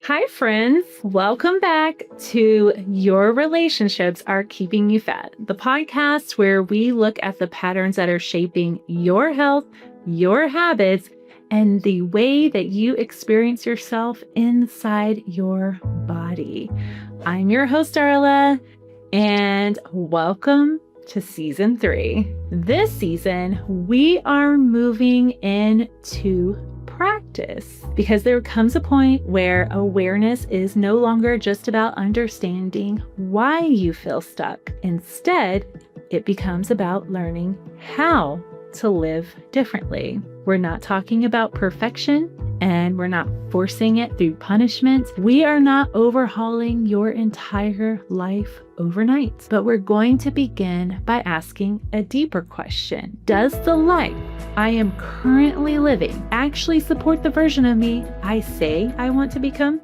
Hi, friends. Welcome back to Your Relationships Are Keeping You Fat, the podcast where we look at the patterns that are shaping your health, your habits, and the way that you experience yourself inside your body. I'm your host, Darla, and welcome to season 3. This season, we are moving into practice because there comes a point where awareness is no longer just about understanding why you feel stuck. Instead, it becomes about learning how to live differently. We're not talking about perfection, and we're not forcing it through punishment. We are not overhauling your entire life overnight, but we're going to begin by asking a deeper question. Does the life I am currently living actually support the version of me I say I want to become?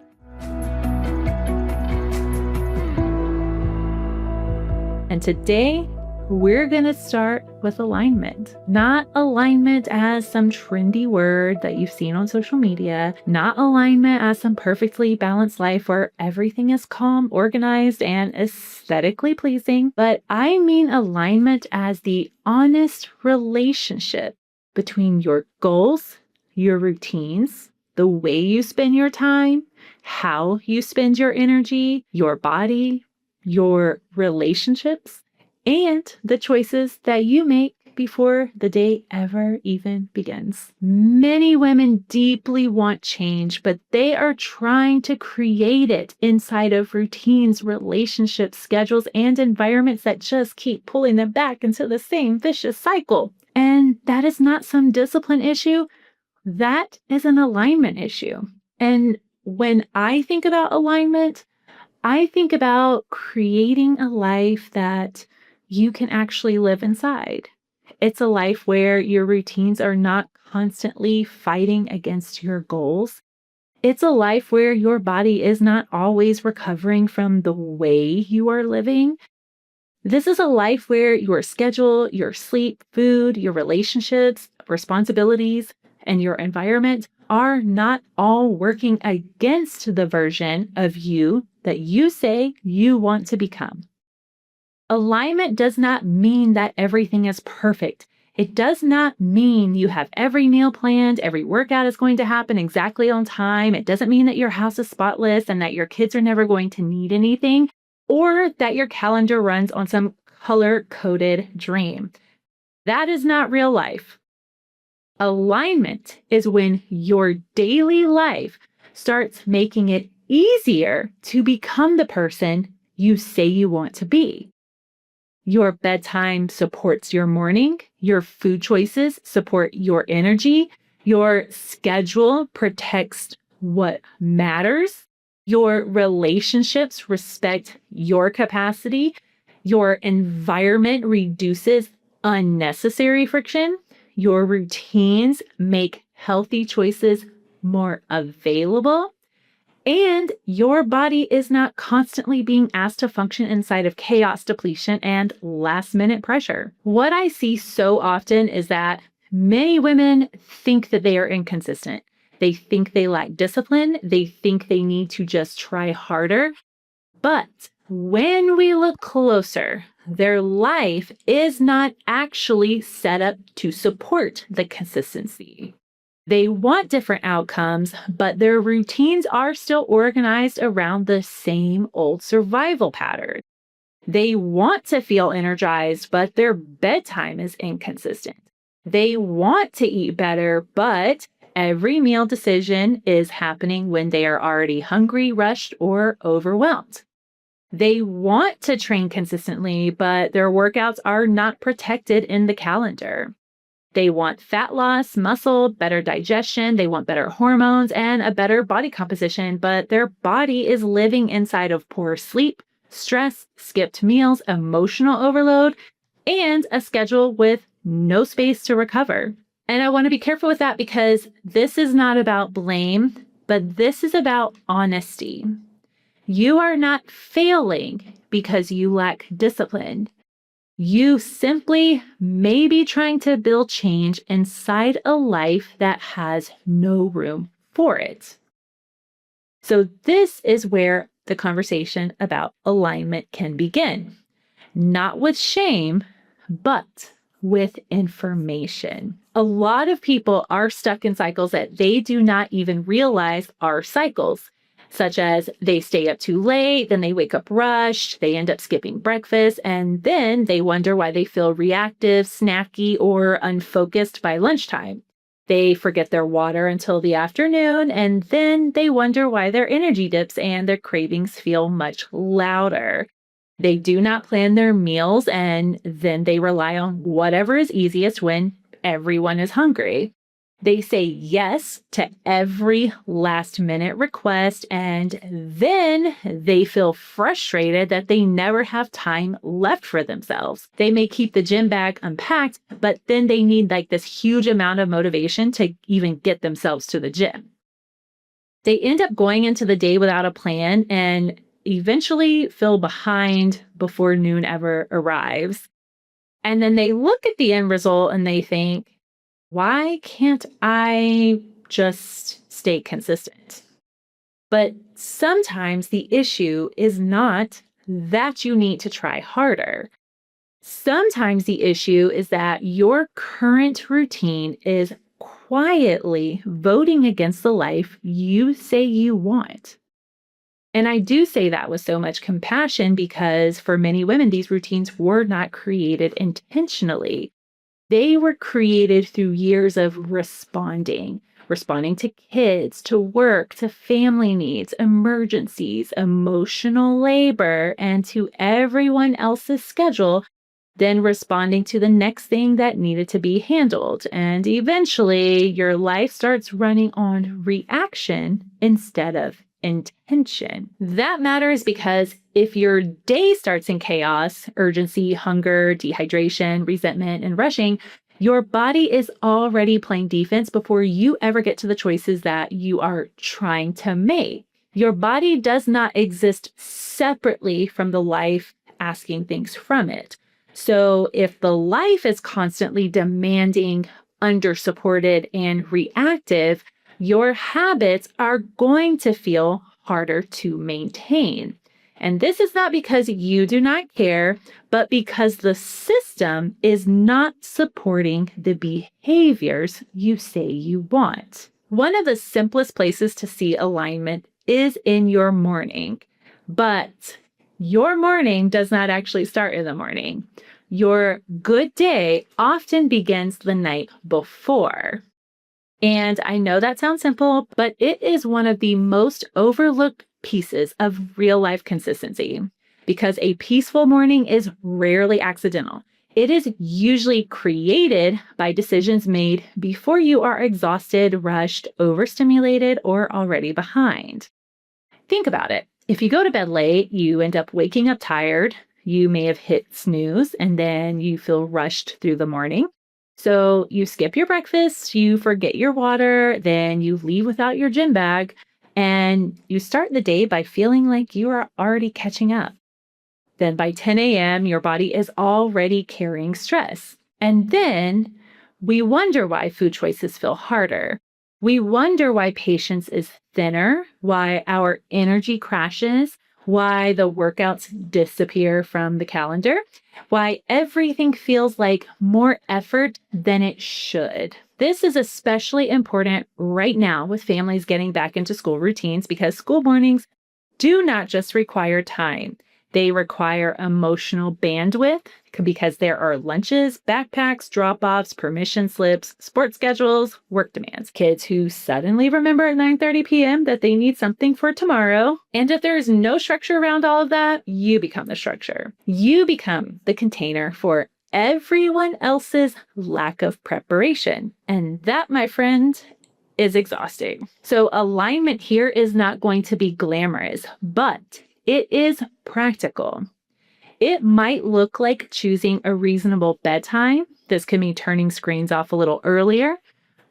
And today, we're going to start with alignment. Not alignment as some trendy word that you've seen on social media, not alignment as some perfectly balanced life where everything is calm, organized, and aesthetically pleasing, but I mean alignment as the honest relationship between your goals, your routines, the way you spend your time, how you spend your energy, your body, your relationships, and the choices that you make before the day ever even begins. Many women deeply want change, but they are trying to create it inside of routines, relationships, schedules, and environments that just keep pulling them back into the same vicious cycle. And that is not some discipline issue. That is an alignment issue. And when I think about alignment, I think about creating a life that you can actually live inside. It's a life where your routines are not constantly fighting against your goals. It's a life where your body is not always recovering from the way you are living. This is a life where your schedule, your sleep, food, your relationships, responsibilities, and your environment are not all working against the version of you that you say you want to become. Alignment does not mean that everything is perfect. It does not mean you have every meal planned, every workout is going to happen exactly on time. It doesn't mean that your house is spotless and that your kids are never going to need anything, or that your calendar runs on some color-coded dream. That is not real life. Alignment is when your daily life starts making it easier to become the person you say you want to be. Your bedtime supports your morning. Your food choices support your energy. Your schedule protects what matters. Your relationships respect your capacity. Your environment reduces unnecessary friction. Your routines make healthy choices more available. And your body is not constantly being asked to function inside of chaos, depletion, and last-minute pressure. What I see so often is that many women think that they are inconsistent. They think they lack discipline. They think they need to just try harder. But when we look closer, their life is not actually set up to support the consistency. They want different outcomes, but their routines are still organized around the same old survival pattern. They want to feel energized, but their bedtime is inconsistent. They want to eat better, but every meal decision is happening when they are already hungry, rushed, or overwhelmed. They want to train consistently, but their workouts are not protected in the calendar. They want fat loss, muscle, better digestion. They want better hormones and a better body composition, but their body is living inside of poor sleep, stress, skipped meals, emotional overload, and a schedule with no space to recover. And I want to be careful with that because this is not about blame, but this is about honesty. You are not failing because you lack discipline. You simply may be trying to build change inside a life that has no room for it. So, this is where the conversation about alignment can begin. Not with shame, but with information. A lot of people are stuck in cycles that they do not even realize are cycles, such as they stay up too late, then they wake up rushed, they end up skipping breakfast, and then they wonder why they feel reactive, snacky, or unfocused by lunchtime. They forget their water until the afternoon, and then they wonder why their energy dips and their cravings feel much louder. They do not plan their meals and then they rely on whatever is easiest when everyone is hungry. They say yes to every last minute request and then they feel frustrated that they never have time left for themselves. They may keep the gym bag unpacked, but then they need like this huge amount of motivation to even get themselves to the gym. They end up going into the day without a plan and eventually feel behind before noon ever arrives. And then they look at the end result and they think, why can't I just stay consistent? But sometimes the issue is not that you need to try harder. Sometimes the issue is that your current routine is quietly voting against the life you say you want. And I do say that with so much compassion because for many women, these routines were not created intentionally. They were created through years of responding to kids, to work, to family needs, emergencies, emotional labor, and to everyone else's schedule, then responding to the next thing that needed to be handled. And eventually, your life starts running on reaction instead of intention. That matters because if your day starts in chaos, urgency, hunger, dehydration, resentment, and rushing, your body is already playing defense before you ever get to the choices that you are trying to make. Your body does not exist separately from the life asking things from it. So if the life is constantly demanding, under-supported, and reactive, your habits are going to feel harder to maintain. And this is not because you do not care, but because the system is not supporting the behaviors you say you want. One of the simplest places to see alignment is in your morning, but your morning does not actually start in the morning. Your good day often begins the night before. And I know that sounds simple, but it is one of the most overlooked pieces of real life consistency because a peaceful morning is rarely accidental. It is usually created by decisions made before you are exhausted, rushed, overstimulated, or already behind. Think about it. If you go to bed late, you end up waking up tired. You may have hit snooze and then you feel rushed through the morning. So you skip your breakfast, you forget your water, then you leave without your gym bag, and you start the day by feeling like you are already catching up. Then by 10 a.m., your body is already carrying stress. And then we wonder why food choices feel harder. We wonder why patience is thinner, why our energy crashes, why the workouts disappear from the calendar, why everything feels like more effort than it should. This is especially important right now with families getting back into school routines because school mornings do not just require time. They require emotional bandwidth because there are lunches, backpacks, drop-offs, permission slips, sports schedules, work demands. Kids who suddenly remember at 9:30 p.m. that they need something for tomorrow. And if there is no structure around all of that, you become the structure. You become the container for everyone else's lack of preparation. And that, my friend, is exhausting. So alignment here is not going to be glamorous, but it is practical. It might look like choosing a reasonable bedtime. This can mean turning screens off a little earlier,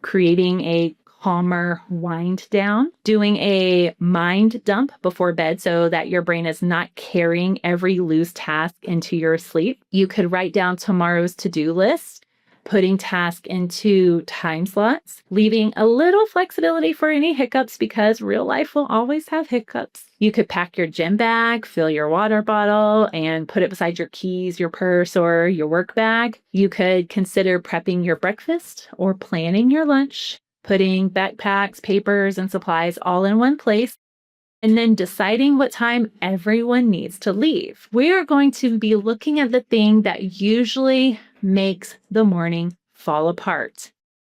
creating a calmer wind down, doing a mind dump before bed so that your brain is not carrying every loose task into your sleep. You could write down tomorrow's to-do list, putting tasks into time slots, leaving a little flexibility for any hiccups because real life will always have hiccups. You could pack your gym bag, fill your water bottle, and put it beside your keys, your purse, or your work bag. You could consider prepping your breakfast or planning your lunch, putting backpacks, papers, and supplies all in one place, and then deciding what time everyone needs to leave. We are going to be looking at the thing that usually makes the morning fall apart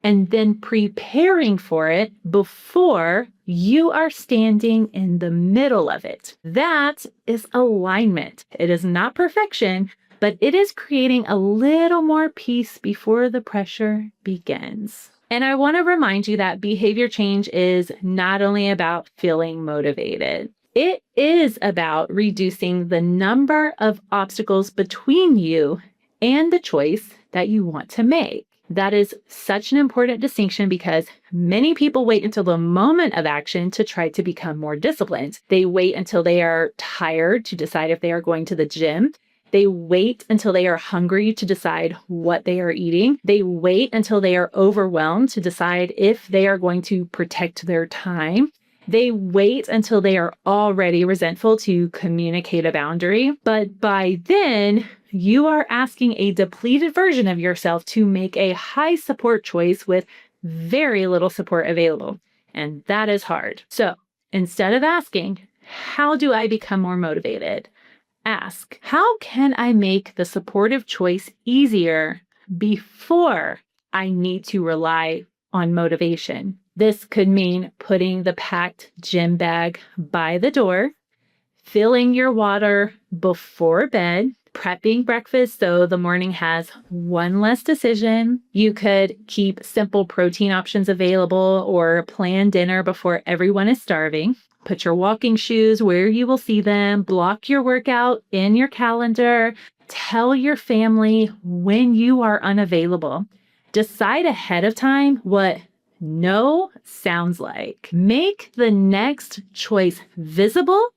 and then preparing for it before you are standing in the middle of it. That is alignment. It is not perfection, but it is creating a little more peace before the pressure begins. And I want to remind you that behavior change is not only about feeling motivated. It is about reducing the number of obstacles between you and the choice that you want to make. That is such an important distinction because many people wait until the moment of action to try to become more disciplined. They wait until they are tired to decide if they are going to the gym. They wait until they are hungry to decide what they are eating. They wait until they are overwhelmed to decide if they are going to protect their time. They wait until they are already resentful to communicate a boundary. But by then, you are asking a depleted version of yourself to make a high support choice with very little support available. And that is hard. So instead of asking, how do I become more motivated? Ask, how can I make the supportive choice easier before I need to rely on motivation? This could mean putting the packed gym bag by the door, filling your water before bed, prepping breakfast so the morning has one less decision. You could keep simple protein options available or plan dinner before everyone is starving. Put your walking shoes where you will see them. Block your workout in your calendar. Tell your family when you are unavailable. Decide ahead of time what no sounds like. Make the next choice visible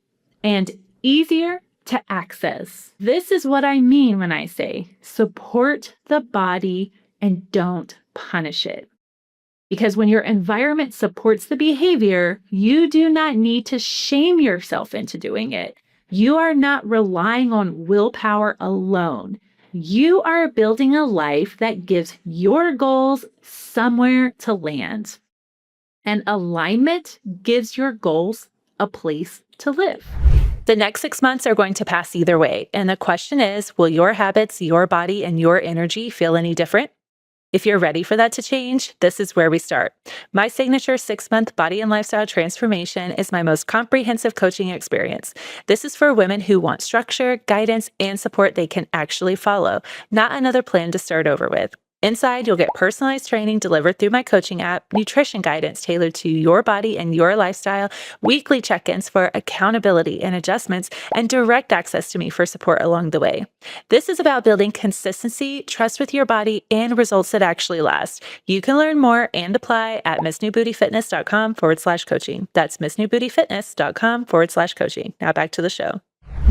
and easier to access. This is what I mean when I say support the body and don't punish it. Because when your environment supports the behavior, you do not need to shame yourself into doing it. You are not relying on willpower alone. You are building a life that gives your goals somewhere to land. And alignment gives your goals a place to live. The next 6 months are going to pass either way. And the question is, will your habits, your body, and your energy feel any different? If you're ready for that to change, this is where we start. My signature 6-month body and lifestyle transformation is my most comprehensive coaching experience. This is for women who want structure, guidance, and support they can actually follow, not another plan to start over with. Inside, you'll get personalized training delivered through my coaching app, nutrition guidance tailored to your body and your lifestyle, weekly check-ins for accountability and adjustments, and direct access to me for support along the way. This is about building consistency, trust with your body, and results that actually last. You can learn more and apply at missnewbootyfitness.com/coaching. That's missnewbootyfitness.com/coaching. Now back to the show.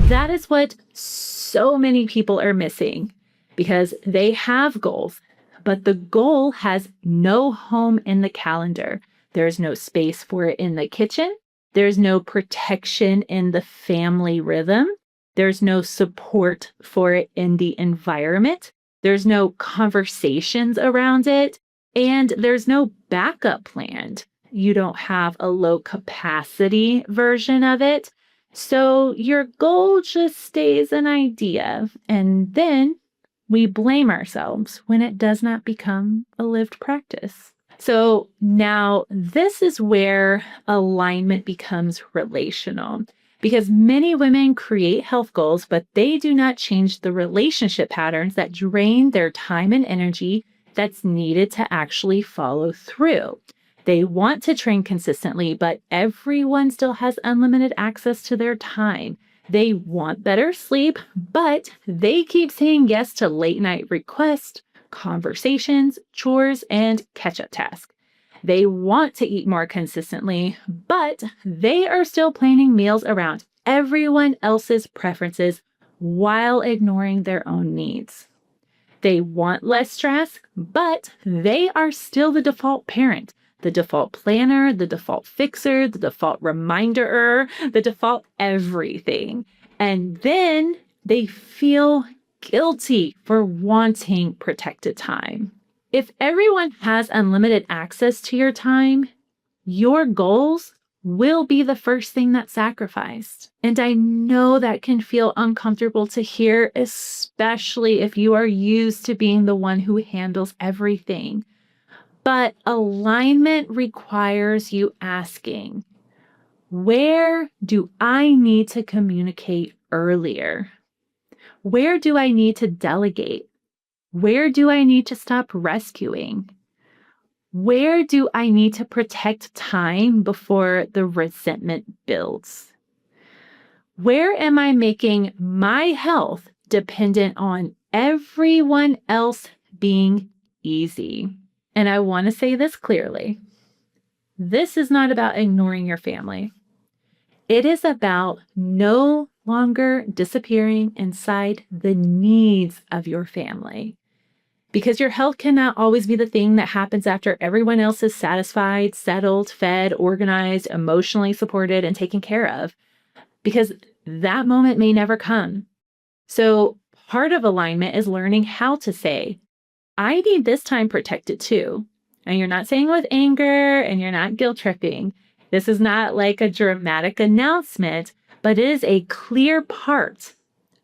That is what so many people are missing because they have goals, but the goal has no home in the calendar. There's no space for it in the kitchen. There's no protection in the family rhythm. There's no support for it in the environment. There's no conversations around it. And there's no backup plan. You don't have a low capacity version of it. So your goal just stays an idea. And then we blame ourselves when it does not become a lived practice. So now this is where alignment becomes relational because many women create health goals, but they do not change the relationship patterns that drain their time and energy that's needed to actually follow through. They want to train consistently, but everyone still has unlimited access to their time. They want better sleep, but they keep saying yes to late night requests, conversations, chores, and catch-up tasks. They want to eat more consistently, but they are still planning meals around everyone else's preferences while ignoring their own needs. They want less stress, but they are still the default parent, the default planner, the default fixer, the default reminder, the default everything. And then they feel guilty for wanting protected time. If everyone has unlimited access to your time, your goals will be the first thing that's sacrificed. And I know that can feel uncomfortable to hear, especially if you are used to being the one who handles everything. But alignment requires you asking, where do I need to communicate earlier? Where do I need to delegate? Where do I need to stop rescuing? Where do I need to protect time before the resentment builds? Where am I making my health dependent on everyone else being easy? And I want to say this clearly. This is not about ignoring your family. It is about no longer disappearing inside the needs of your family. Because your health cannot always be the thing that happens after everyone else is satisfied, settled, fed, organized, emotionally supported, and taken care of. Because that moment may never come. So part of alignment is learning how to say, I need this time protected too. And you're not saying with anger and you're not guilt tripping. This is not like a dramatic announcement, but it is a clear part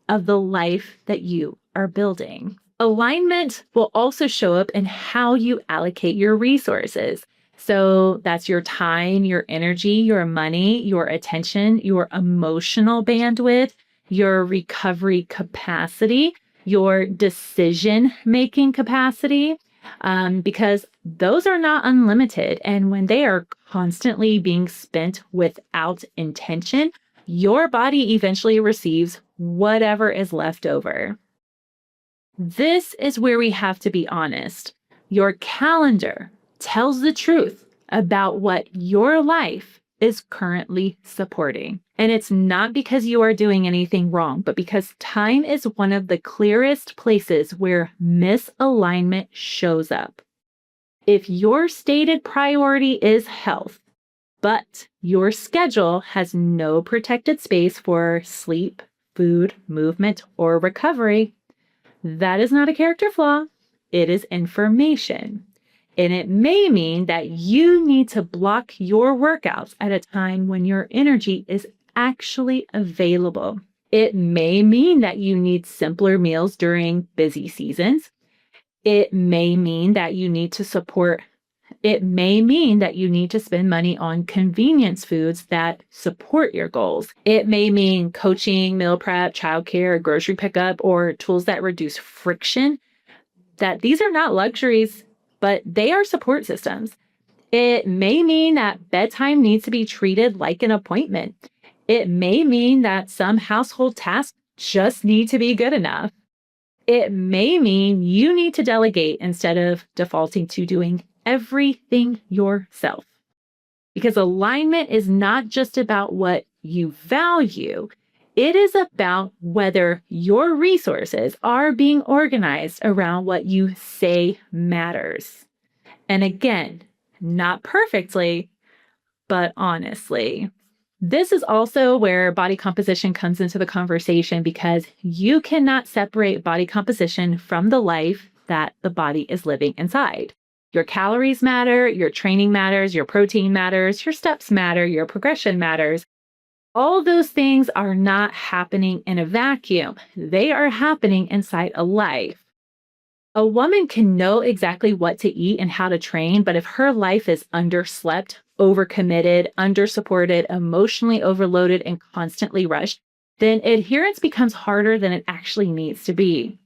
of the life that you are building. Alignment will also show up in how you allocate your resources. So that's your time, your energy, your money, your attention, your emotional bandwidth, your recovery capacity, your decision-making capacity, because those are not unlimited. And when they are constantly being spent without intention, your body eventually receives whatever is left over. This is where we have to be honest. Your calendar tells the truth about what your life is currently supporting. And it's not because you are doing anything wrong, but because time is one of the clearest places where misalignment shows up. If your stated priority is health, but your schedule has no protected space for sleep, food, movement, or recovery, that is not a character flaw. It is information. And it may mean that you need to block your workouts at a time when your energy is actually available. It may mean that you need simpler meals during busy seasons. It may mean that you need to spend money on convenience foods that support your goals. It may mean coaching, meal prep, childcare, grocery pickup, or tools that reduce friction. That these are not luxuries, but they are support systems. It may mean that bedtime needs to be treated like an appointment. It may mean that some household tasks just need to be good enough. It may mean you need to delegate instead of defaulting to doing everything yourself. Because alignment is not just about what you value. It is about whether your resources are being organized around what you say matters. And again, not perfectly, but honestly. This is also where body composition comes into the conversation because you cannot separate body composition from the life that the body is living inside. Your calories matter, your training matters, your protein matters, your steps matter, your progression matters. All those things are not happening in a vacuum. They are happening inside a life. A woman can know exactly what to eat and how to train, but if her life is underslept, overcommitted, undersupported, emotionally overloaded, and constantly rushed, then adherence becomes harder than it actually needs to be.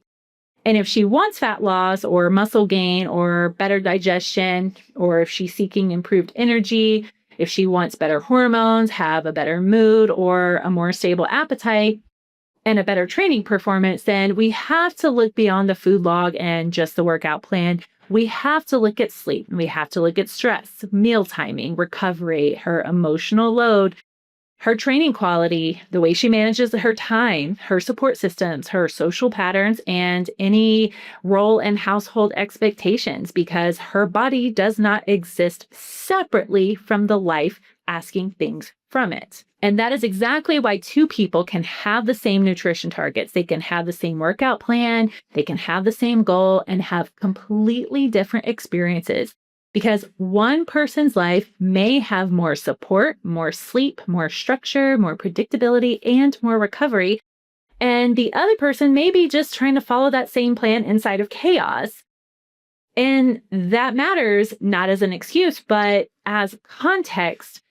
And if she wants fat loss or muscle gain or better digestion, or if she's seeking improved energy, if she wants better hormones, have a better mood, or a more stable appetite, and a better training performance, then we have to look beyond the food log and just the workout plan. We have to look at sleep. We have to look at stress, meal timing, recovery, her emotional load. her training quality, the way she manages her time, her support systems, her social patterns, and any role and household expectations, because her body does not exist separately from the life asking things from it. And that is exactly why two people can have the same nutrition targets. They can have the same workout plan, they can have the same goal, and have completely different experiences. Because one person's life may have more support, more sleep, more structure, more predictability, and more recovery. And the other person may be just trying to follow that same plan inside of chaos. And that matters not as an excuse, but as context,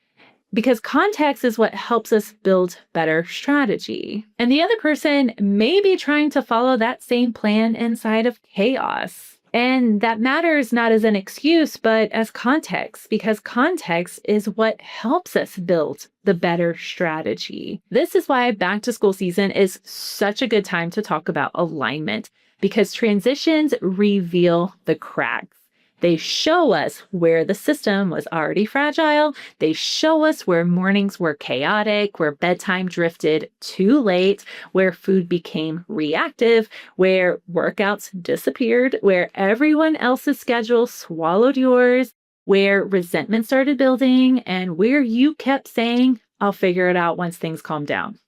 because context is what helps us build better strategy. And the other person may be trying to follow that same plan inside of chaos. And that matters not as an excuse, but as context, because context is what helps us build the better strategy. This is why back to school season is such a good time to talk about alignment, because transitions reveal the cracks. They show us where the system was already fragile. They show us where mornings were chaotic, where bedtime drifted too late, where food became reactive, where workouts disappeared, where everyone else's schedule swallowed yours, where resentment started building, and where you kept saying, "I'll figure it out once things calm down."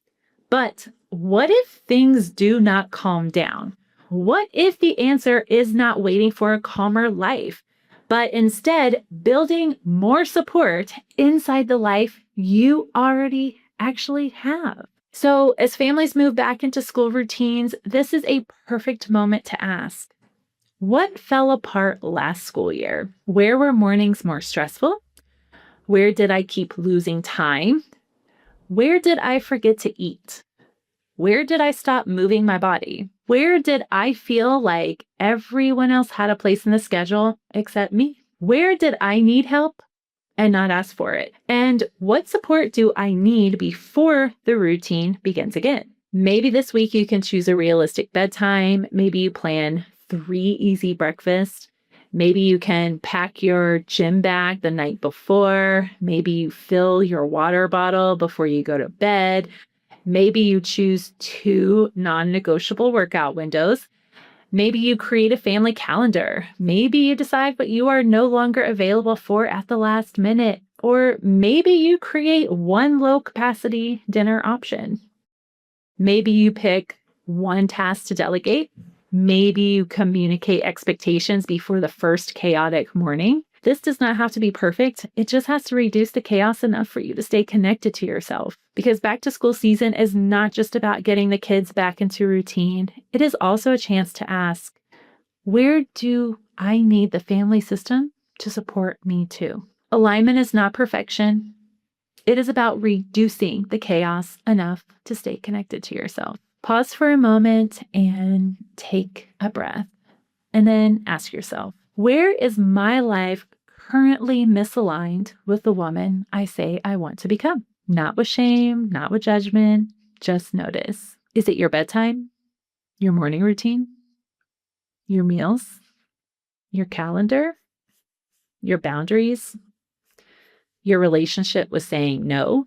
But what if things do not calm down? What if the answer is not waiting for a calmer life, but instead building more support inside the life you already actually have? So, as families move back into school routines, this is a perfect moment to ask, what fell apart last school year? Where were mornings more stressful? Where did I keep losing time? Where did I forget to eat? Where did I stop moving my body? Where did I feel like everyone else had a place in the schedule except me? Where did I need help and not ask for it? And what support do I need before the routine begins again? Maybe this week you can choose a realistic bedtime. Maybe you plan 3 easy breakfasts. Maybe you can pack your gym bag the night before. Maybe you fill your water bottle before you go to bed. Maybe you choose 2 non-negotiable workout windows. Maybe you create a family calendar. Maybe you decide what you are no longer available for at the last minute. Or maybe you create 1 low-capacity dinner option. Maybe you pick 1 task to delegate. Maybe you communicate expectations before the first chaotic morning. This does not have to be perfect. It just has to reduce the chaos enough for you to stay connected to yourself. Because back to school season is not just about getting the kids back into routine. It is also a chance to ask, where do I need the family system to support me too? Alignment is not perfection. It is about reducing the chaos enough to stay connected to yourself. Pause for a moment and take a breath. And then ask yourself, where is my life currently misaligned with the woman I say I want to become? Not with shame, not with judgment, just notice. Is it your bedtime, your morning routine, your meals, your calendar, your boundaries, your relationship with saying no,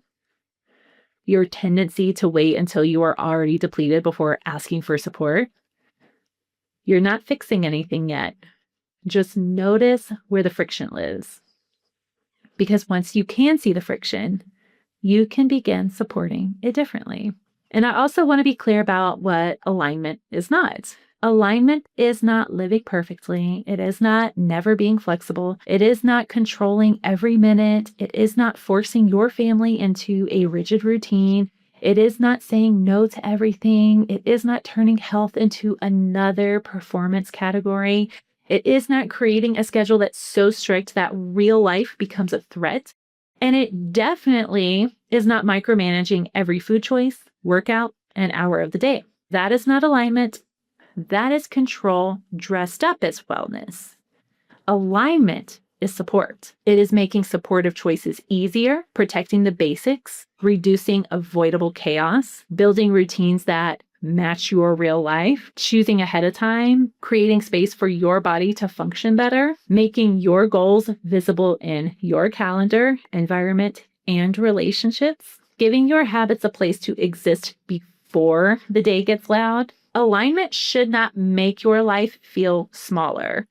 your tendency to wait until you are already depleted before asking for support? You're not fixing anything yet. Just notice where the friction lives. Because once you can see the friction, you can begin supporting it differently. And I also want to be clear about what alignment is not. Alignment is not living perfectly. It is not never being flexible. It is not controlling every minute. It is not forcing your family into a rigid routine. It is not saying no to everything. It is not turning health into another performance category. It is not creating a schedule that's so strict that real life becomes a threat. And it definitely is not micromanaging every food choice, workout, and hour of the day. That is not alignment. That is control dressed up as wellness. Alignment is support. It is making supportive choices easier, protecting the basics, reducing avoidable chaos, building routines that match your real life, choosing ahead of time, creating space for your body to function better, making your goals visible in your calendar, environment, and relationships, giving your habits a place to exist before the day gets loud. Alignment should not make your life feel smaller.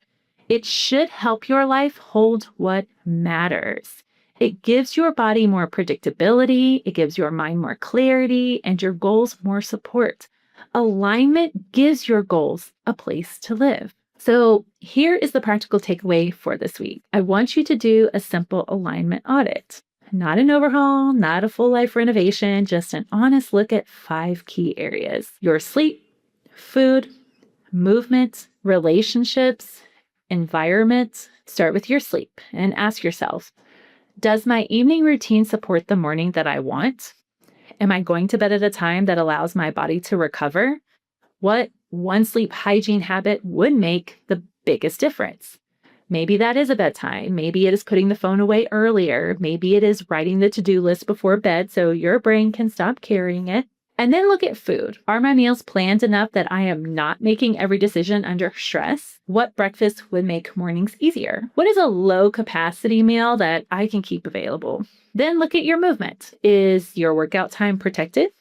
It should help your life hold what matters. It gives your body more predictability, it gives your mind more clarity, and your goals more support. Alignment gives your goals a place to live. So here is the practical takeaway for this week. I want you to do a simple alignment audit. Not an overhaul, not a full life renovation, just an honest look at 5 key areas: your sleep, food, movement, relationships, environment. Start with your sleep and ask yourself, does my evening routine support the morning that I want? Am I going to bed at a time that allows my body to recover? What one sleep hygiene habit would make the biggest difference? Maybe that is a bedtime. Maybe it is putting the phone away earlier. Maybe it is writing the to-do list before bed so your brain can stop carrying it. And then look at food. Are my meals planned enough that I am not making every decision under stress? What breakfast would make mornings easier? What is a low capacity meal that I can keep available? Then look at your movement. Is your workout time protected,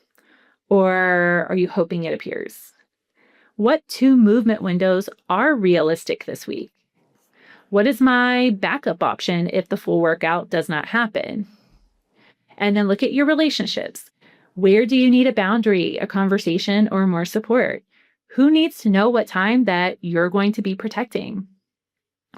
or are you hoping it appears? What 2 movement windows are realistic this week? What is my backup option if the full workout does not happen? And then look at your relationships. Where do you need a boundary, a conversation, or more support? Who needs to know what time that you're going to be protecting?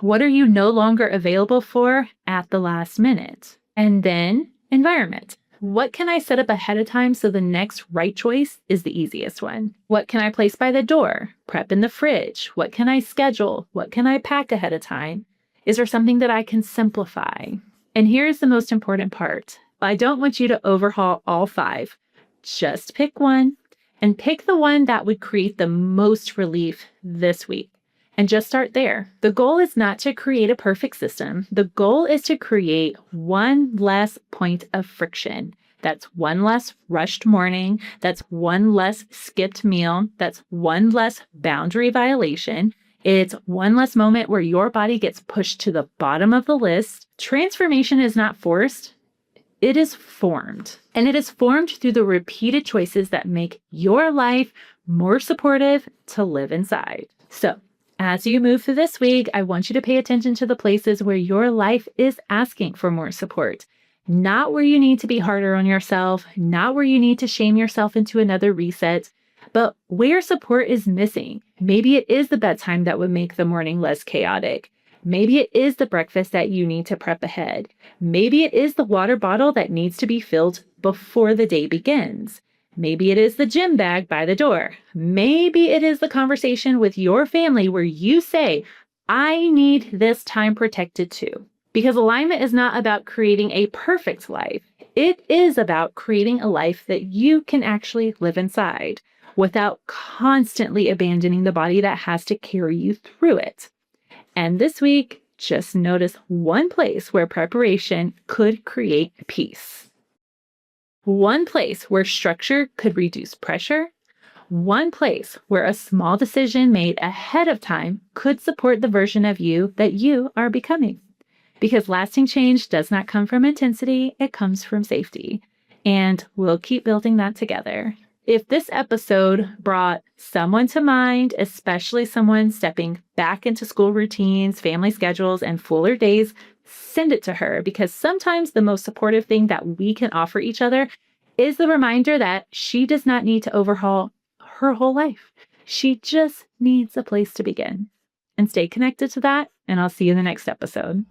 What are you no longer available for at the last minute? And then environment. What can I set up ahead of time so the next right choice is the easiest one? What can I place by the door? Prep in the fridge? What can I schedule? What can I pack ahead of time? Is there something that I can simplify? And here's the most important part. I don't want you to overhaul all 5. Just pick one, and pick the one that would create the most relief this week. And just start there. The goal is not to create a perfect system. The goal is to create one less point of friction. That's one less rushed morning. That's one less skipped meal. That's one less boundary violation. It's one less moment where your body gets pushed to the bottom of the list. Transformation is not forced. It is formed, and it is formed through the repeated choices that make your life more supportive to live inside. So, as you move through this week, I want you to pay attention to the places where your life is asking for more support. Not where you need to be harder on yourself, not where you need to shame yourself into another reset, but where support is missing. Maybe it is the bedtime that would make the morning less chaotic. Maybe it is the breakfast that you need to prep ahead. Maybe it is the water bottle that needs to be filled before the day begins. Maybe it is the gym bag by the door. Maybe it is the conversation with your family where you say, I need this time protected too. Because alignment is not about creating a perfect life. It is about creating a life that you can actually live inside without constantly abandoning the body that has to carry you through it. And this week, just notice one place where preparation could create peace. One place where structure could reduce pressure. One place where a small decision made ahead of time could support the version of you that you are becoming. Because lasting change does not come from intensity, it comes from safety. And we'll keep building that together. If this episode brought someone to mind, especially someone stepping back into school routines, family schedules, and fuller days, send it to her, because sometimes the most supportive thing that we can offer each other is the reminder that she does not need to overhaul her whole life. She just needs a place to begin. And stay connected to that, and I'll see you in the next episode.